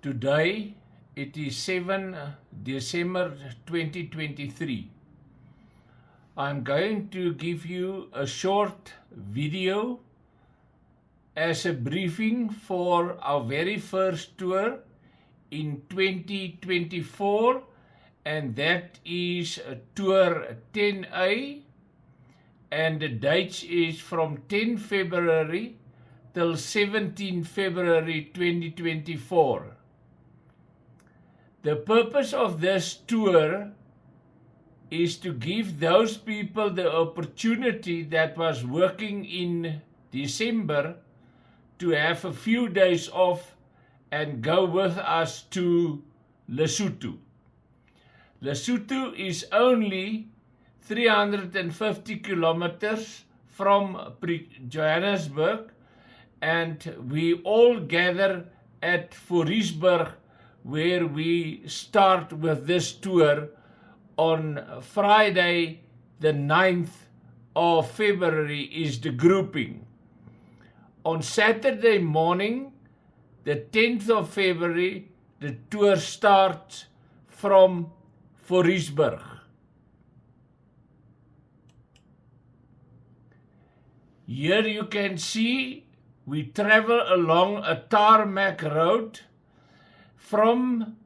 Today, it is 7 December 2023. I'm going to give you a short video as a briefing for our very first tour in 2024, and that is tour 10A, and the dates is from 10 February till 17 February 2024. The purpose of this tour is to give those people the opportunity that was working in December to have a few days off and go with us to Lesotho. Lesotho is only 350 kilometers from Johannesburg, and we all gather at 4X4X4AFRICA, where we start with this tour on Friday the 9th of February is the grouping. On Saturday morning, the 10th of February, the tour starts from 4X4AFRICA. Here you can see we travel along a tarmac road from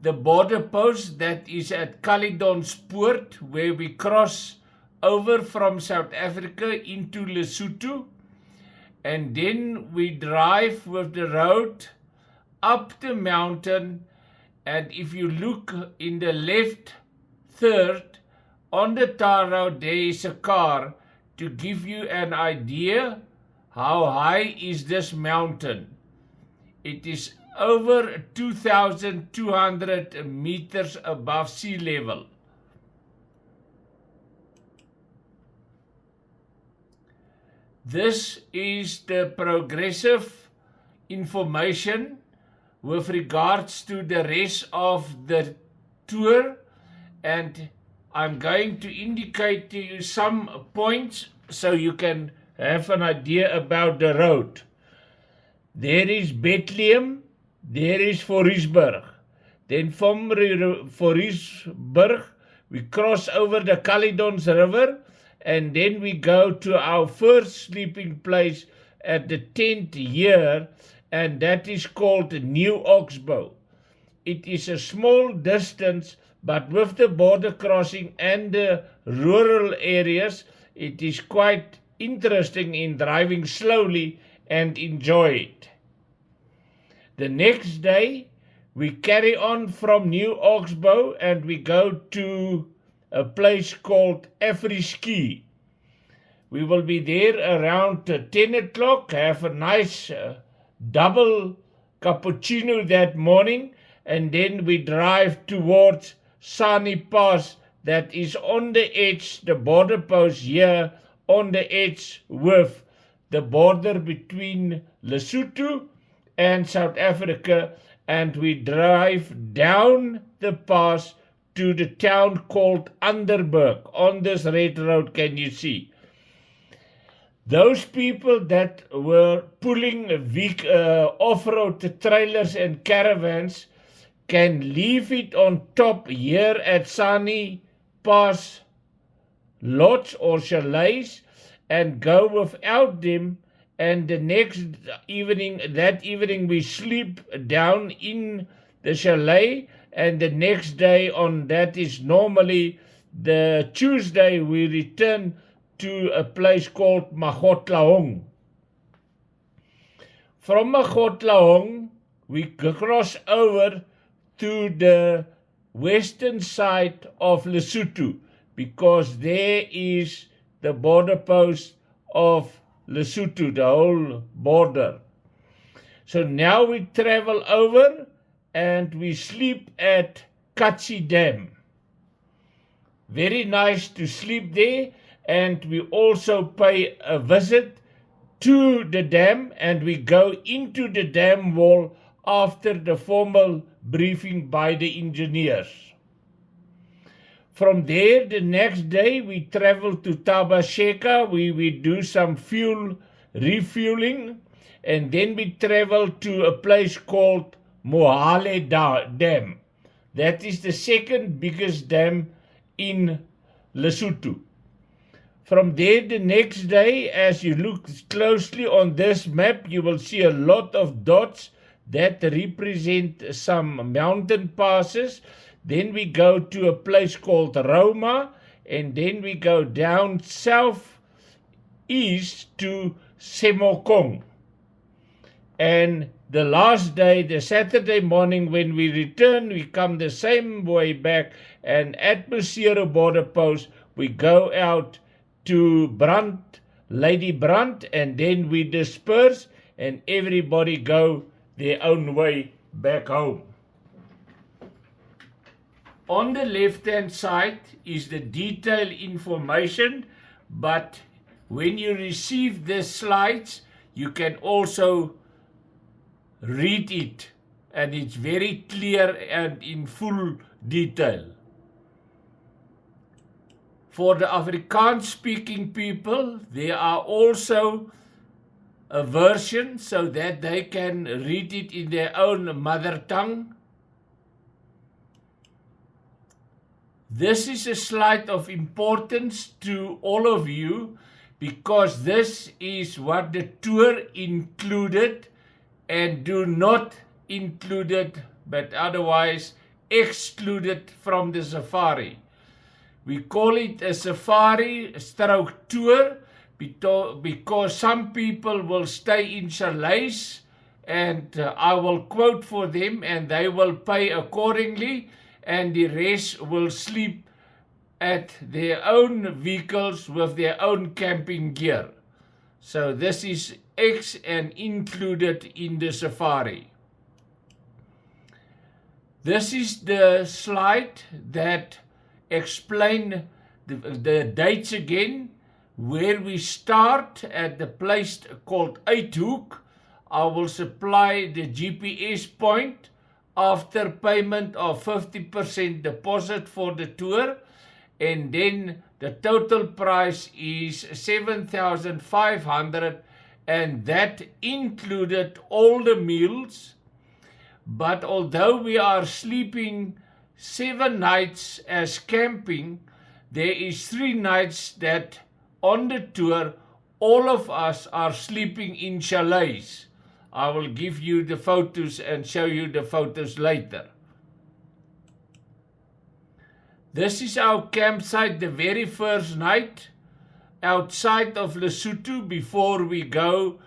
the border post that is at Caledonspoort, where we cross over from South Africa into Lesotho, and then we drive with the road up the mountain. And if you look in the left third on the tar road, there is a car to give you an idea how high is this mountain. It is over 2,200 meters above sea level. This is the progressive information with regards to the rest of the tour, and I'm going to indicate to you some points so you can have an idea about the road. There is Bethlehem, there is 4X4AFRICA. Then from 4X4AFRICA, we cross over the Caledons River, and then we go to our first sleeping place at the 10th year, and that is called New Oxbow. It is a small distance, but with the border crossing and the rural areas, it is quite interesting in driving slowly and enjoy it. The next day, we carry on from New Oxbow and we go to a place called Afriski. We will be there around 10 o'clock, have a nice double cappuccino that morning, and then we drive towards Sani Pass, that is on the edge, the border post here, on the edge with the border between Lesotho and South Africa, and we drive down the pass to the town called Underberg. On this red road, can you see? Those people that were pulling off-road trailers and caravans can leave it on top here at Sani Pass lodge or chalets and go without them, and the next evening, that evening we sleep down in the chalet, and the next day on that is normally the Tuesday, we return to a place called Magotlaong. From Magotlaong we cross over to the western side of Lesotho, because there is the border post of Lesotho, the whole border. So now we travel over and we sleep at Katsi Dam. Very nice to sleep there, and we also pay a visit to the dam, and we go into the dam wall after the formal briefing by the engineers. From there, the next day, we travel to Tabasheka, where we do some fuel refueling, and then we travel to a place called Mohale Dam. That is the second biggest dam in Lesotho. From there, the next day, as you look closely on this map, you will see a lot of dots that represent some mountain passes. Then we go to a place called Roma, and then we go down south east to Semokong. And the last day, the Saturday morning, when we return, we come the same way back, and at Mosero border post, we go out to Lady Brandt, and then we disperse, and everybody go their own way back home. On the left-hand side is the detailed information, but when you receive the slides, you can also read it, and it's very clear and in full detail. For the Afrikaans-speaking people, there are also a version so that they can read it in their own mother tongue. This is a slide of importance to all of you because this is what the tour included and do not included, but otherwise excluded from the safari. We call it a safari stroke tour because some people will stay in chalets, and I will quote for them and they will pay accordingly, and the rest will sleep at their own vehicles with their own camping gear. So this is and included in the safari. This is the slide that explain the dates again, where we start at the place called Uitkyk. I will supply the GPS point after payment of 50% deposit for the tour, and then the total price is 7,500, and that included all the meals. But although we are sleeping 7 nights as camping, there is 3 nights that on the tour all of us are sleeping in chalets. I will give you the photos and show you the photos later. This is our campsite the very first night outside of Lesotho before we go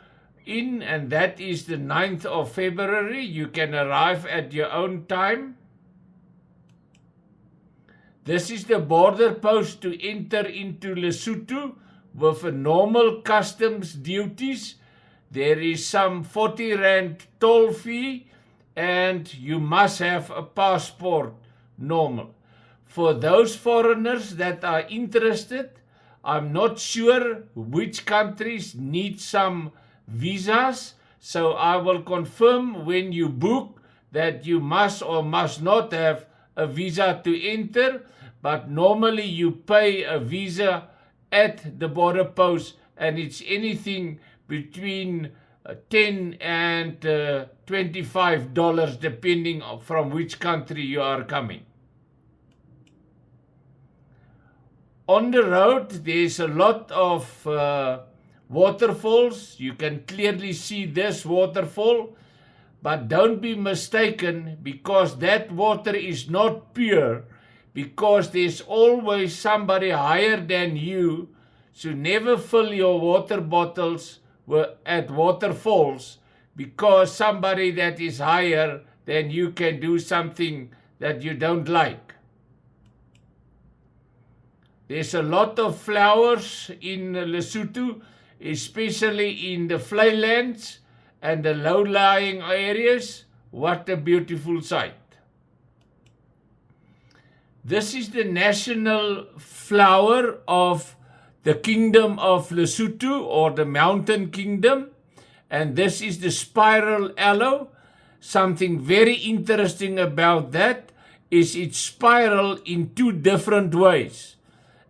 in, and that is the 9th of February. You can arrive at your own time. This is the border post to enter into Lesotho with a normal customs duties. There is some 40 Rand toll fee, and you must have a passport normal. For those foreigners that are interested, I'm not sure which countries need some visas, so I will confirm when you book that you must or must not have a visa to enter, but normally you pay a visa at the border post, and it's anything between $10 and $25 depending on from which country you are coming. On the road, there's a lot of waterfalls. You can clearly see this waterfall, but don't be mistaken, because that water is not pure, because there's always somebody higher than you. So never fill your water bottles at waterfalls, because somebody that is higher than you can do something that you don't like. There's a lot of flowers in Lesotho, especially in the flylands and the low-lying areas. What a beautiful sight. This is the national flower of the Kingdom of Lesotho, or the Mountain Kingdom, and this is the spiral aloe. Something very interesting about that is it's spiral in 2 different ways,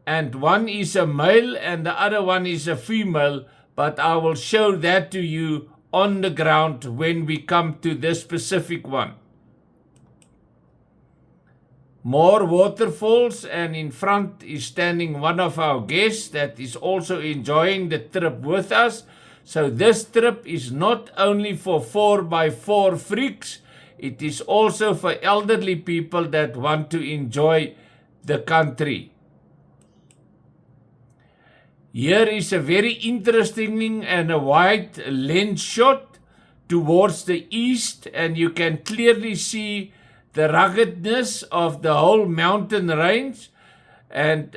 and one is a male and the other one is a female, but I will show that to you on the ground when we come to this specific one. more waterfalls, and in front is standing one of our guests that is also enjoying the trip with us. So this trip is not only for 4x4 freaks, it is also for elderly people that want to enjoy the country. Here is a very interesting and a wide lens shot towards the east, and you can clearly see the ruggedness of the whole mountain range. And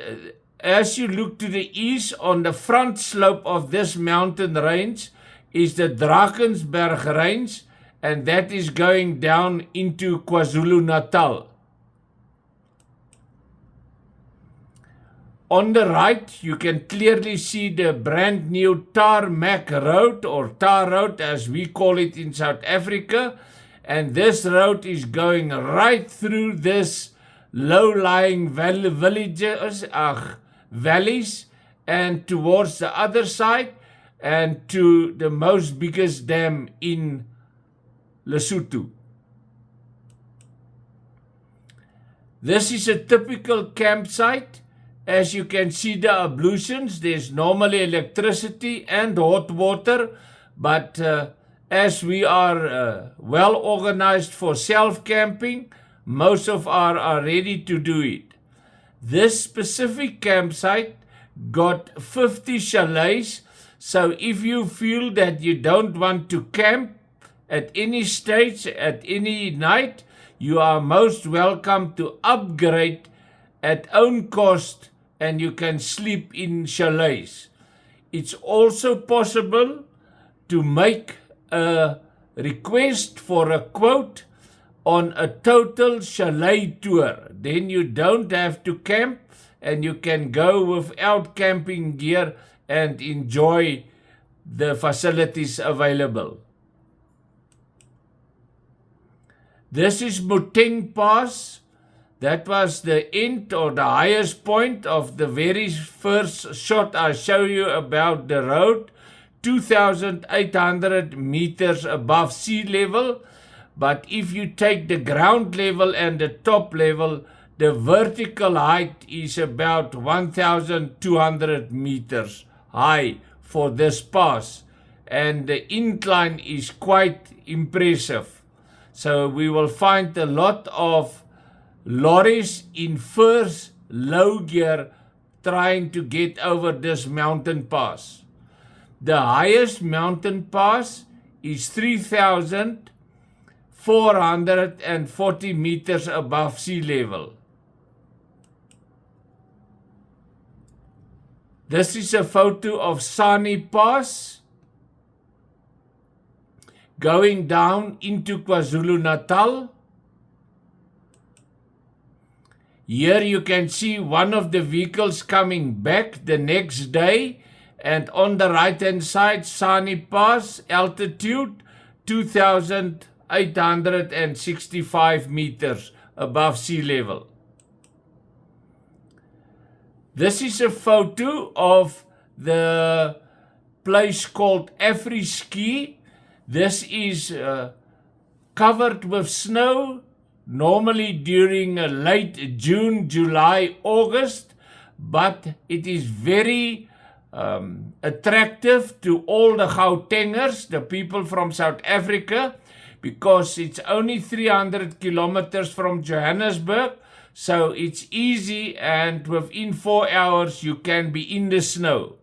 as you look to the east, on the front slope of this mountain range is the Drakensberg range, and that is going down into KwaZulu-Natal. On the right, you can clearly see the brand new tarmac road, or tar road as we call it in South Africa. And this road is going right through this low-lying valleys, and towards the other side, and to the most biggest dam in Lesotho. This is a typical campsite. As you can see the ablutions, there's normally electricity and hot water, but as we are well organized for self-camping, most of are ready to do it. This specific campsite got 50 chalets, so if you feel that you don't want to camp at any stage, at any night, you are most welcome to upgrade at own cost, and you can sleep in chalets. It's also possible to make a request for a quote on a total chalet tour. Then you don't have to camp, and you can go without camping gear and enjoy the facilities available. This is Muteng Pass. That was the end or the highest point of the very first shot I show you about the road, 2,800 meters above sea level. But if you take the ground level and the top level, the vertical height is about 1,200 meters high for this pass, and the incline is quite impressive. So we will find a lot of lorries in first low gear trying to get over this mountain pass. The highest mountain pass is 3,440 meters above sea level. This is a photo of Sani Pass going down into KwaZulu-Natal. Here you can see one of the vehicles coming back the next day, and on the right hand side, Sani Pass, altitude 2,865 meters above sea level. This is a photo of the place called AfriSki. This is covered with snow, normally during late June, July, August, but it is very attractive to all the Gautengers, the people from South Africa, because it's only 300 kilometers from Johannesburg, so it's easy, and within 4 hours you can be in the snow.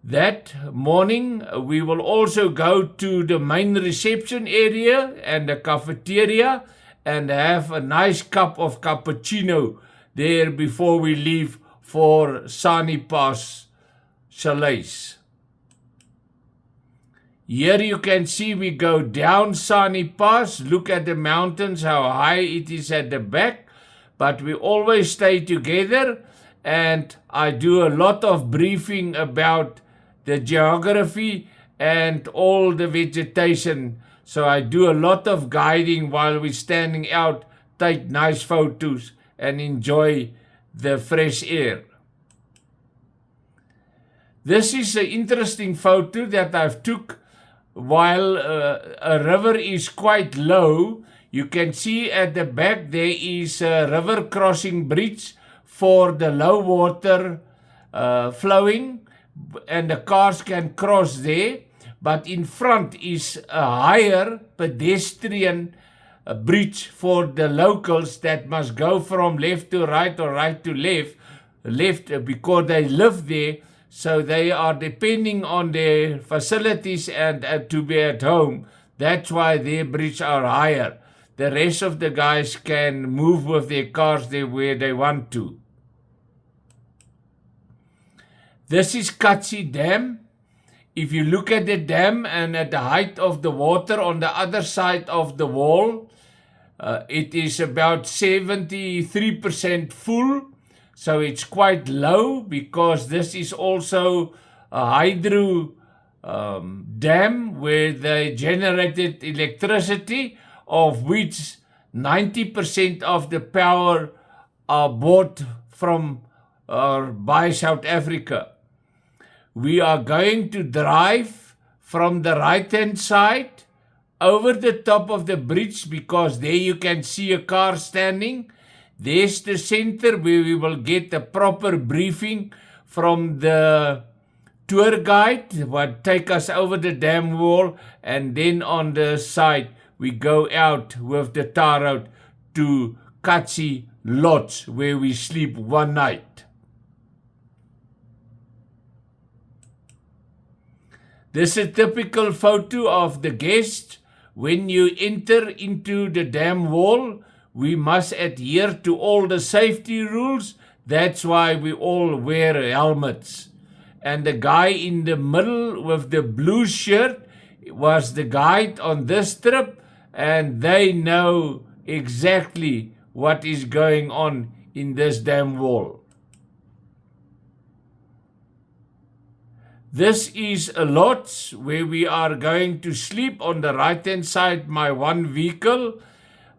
That morning we will also go to the main reception area and the cafeteria and have a nice cup of cappuccino there before we leave for Sani Pass chalets. Here you can see we go down Sani Pass, look at the mountains, how high it is at the back, but we always stay together, and I do a lot of briefing about the geography and all the vegetation. So I do a lot of guiding while we're standing out, take nice photos and enjoy the fresh air. This is an interesting photo that I've took while a river is quite low. You can see at the back there is a river crossing bridge for the low water flowing, and the cars can cross there. But in front is a higher pedestrian bridge for the locals that must go from left to right or right to left because they live there. So they are depending on their facilities and to be at home. That's why their bridges are higher. The rest of the guys can move with their cars there where they want to. This is Katsi Dam. If you look at the dam and at the height of the water on the other side of the wall, it is about 73% full. So it's quite low because this is also a hydro dam where they generated electricity, of which 90% of the power are bought from or by South Africa. We are going to drive from the right-hand side over the top of the bridge because there you can see a car standing. There's the center where we will get a proper briefing from the tour guide who will take us over the dam wall, and then on the side we go out with the tar road to Katsi Lodge where we sleep one night. This is a typical photo of the guests. When you enter into the dam wall, we must adhere to all the safety rules. That's why we all wear helmets. And the guy in the middle with the blue shirt was the guide on this trip, and they know exactly what is going on in this dam wall. This is a lodge where we are going to sleep. On the right hand side, my one vehicle.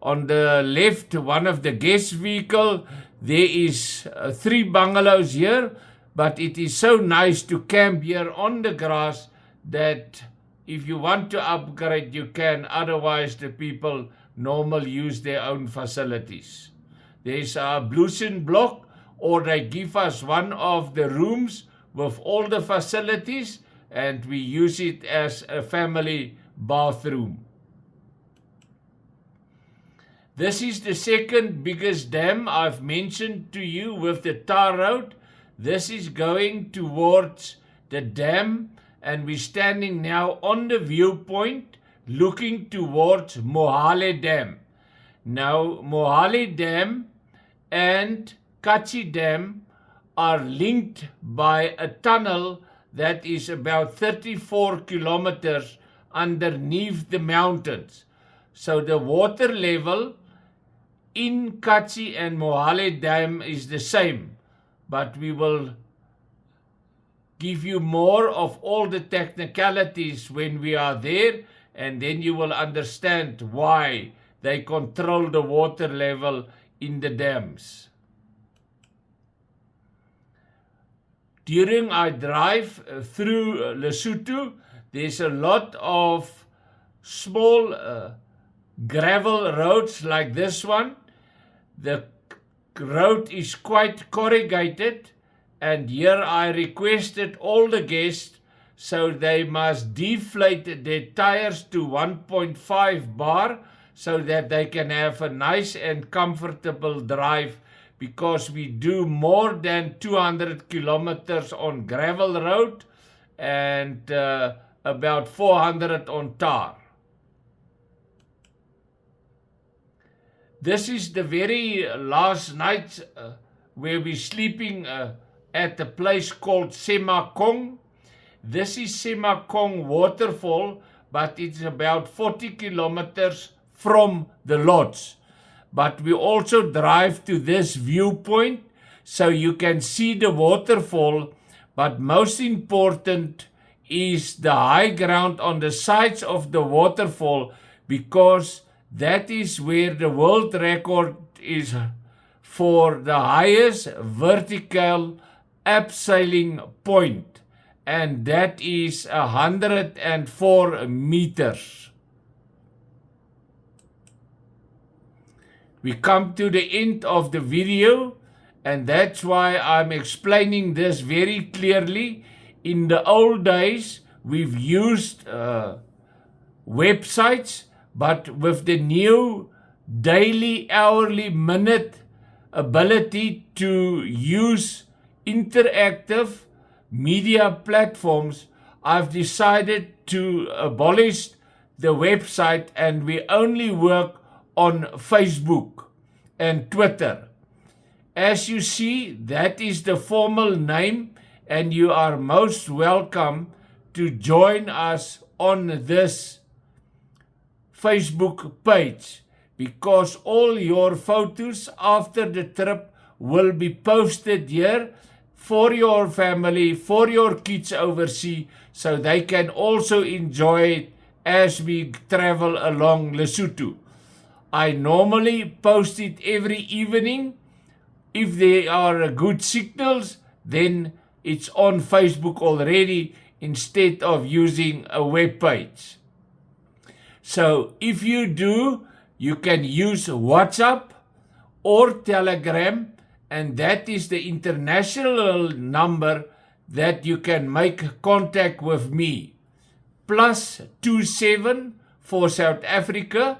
On the left, one of the guest vehicle. There is 3 bungalows here, but it is so nice to camp here on the grass that if you want to upgrade, you can. Otherwise, the people normally use their own facilities. There's a Bluesen block, or they give us one of the rooms with all the facilities, and we use it as a family bathroom. This is the second biggest dam I've mentioned to you with the tar road. This is going towards the dam, and we're standing now on the viewpoint looking towards Mohale Dam. Now, Mohale Dam and Katsi Dam are linked by a tunnel that is about 34 kilometers underneath the mountains. So the water level in Katsi and Mohale Dam is the same, but we will give you more of all the technicalities when we are there, and then you will understand why they control the water level in the dams. During our drive through Lesotho, there's a lot of small gravel roads like this one. The road is quite corrugated, and here I requested all the guests so they must deflate their tires to 1.5 bar so that they can have a nice and comfortable drive, because we do more than 200 kilometers on gravel road and about 400 on tar. This is the very last night where we're sleeping at a place called Semakong. This is Semakong waterfall, but it's about 40 kilometers from the lodge. But we also drive to this viewpoint so you can see the waterfall. But most important is the high ground on the sides of the waterfall, because that is where the world record is for the highest vertical abseiling point. and that is 104 meters. We come to the end of the video, and that's why I'm explaining this very clearly. In the old days, we've used websites, but with the new daily, hourly, minute ability to use interactive media platforms, I've decided to abolish the website, and we only work on Facebook and Twitter. As you see, that is the formal name, and you are most welcome to join us on this Facebook page, because all your photos after the trip will be posted here for your family, for your kids overseas, so they can also enjoy it as we travel along Lesotho. I normally post it every evening. If there are good signals, then it's on Facebook already instead of using a web page. So if you do, you can use WhatsApp or Telegram, and that is the international number that you can make contact with me. +27 for South Africa,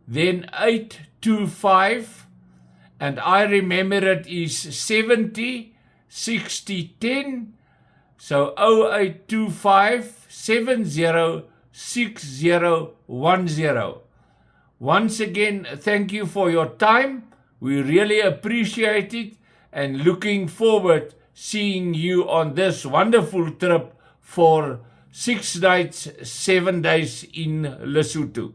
then 825, and I remember it is 70 60 10, so 0825 70 6010. Once again, thank you for your time. We really appreciate it, and looking forward seeing you on this wonderful trip for 6 nights, 7 days in Lesotho.